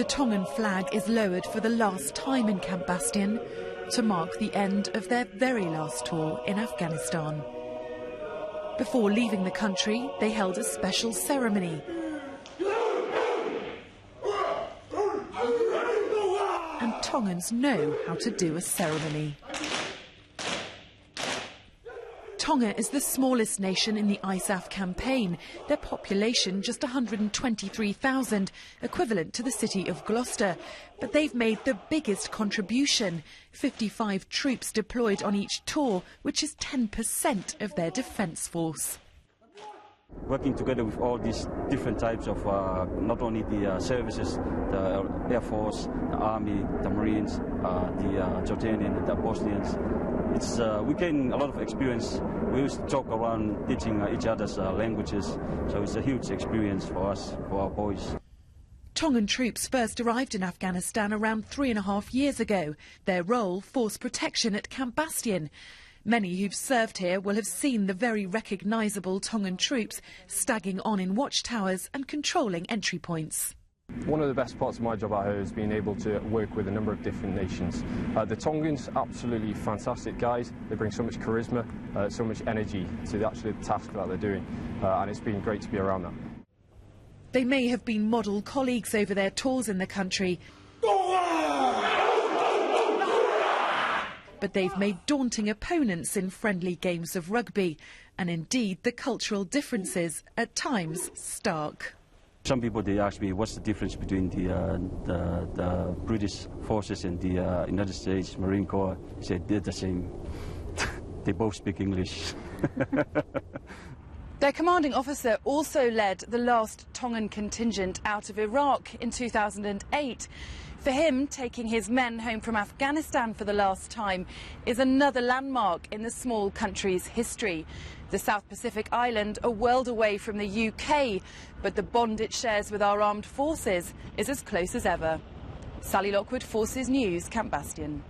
Tongan flag is lowered for the last time in Camp Bastion to mark the end of their very last tour in Afghanistan. Before leaving the country, they held a special ceremony. And Tongans know how to do a ceremony. Tonga is the smallest nation in the ISAF campaign, their population just 123,000, equivalent to the city of Gloucester. But they've made the biggest contribution, 55 troops deployed on each tour, which is 10% of their defence force. Working together with all these different types of, not only the services, the Air Force, the Army, the Marines, the Jordanian, the Bosnians, we gain a lot of experience. We used to talk around teaching each other's languages, so it's a huge experience for us, for our boys. Tongan troops first arrived in Afghanistan around 3.5 years ago. Their role, force protection at Camp Bastion. Many who've served here will have seen the very recognisable Tongan troops stagging on in watchtowers and controlling entry points. One of the best parts of my job out here is being able to work with a number of different nations. The Tongans, absolutely fantastic guys. They bring so much charisma, so much energy to the task that they're doing, and it's been great to be around that. They may have been model colleagues over their tours in the country, but they've made daunting opponents in friendly games of rugby, and indeed the cultural differences at times stark. Some people, they ask me what's the difference between the British forces and the United States Marine Corps. I said they're the same. They both speak English. Their commanding officer also led the last Tongan contingent out of Iraq in 2008. For him, taking his men home from Afghanistan for the last time is another landmark in the small country's history. The South Pacific island, a world away from the UK, but the bond it shares with our armed forces is as close as ever. Sally Lockwood, Forces News, Camp Bastion.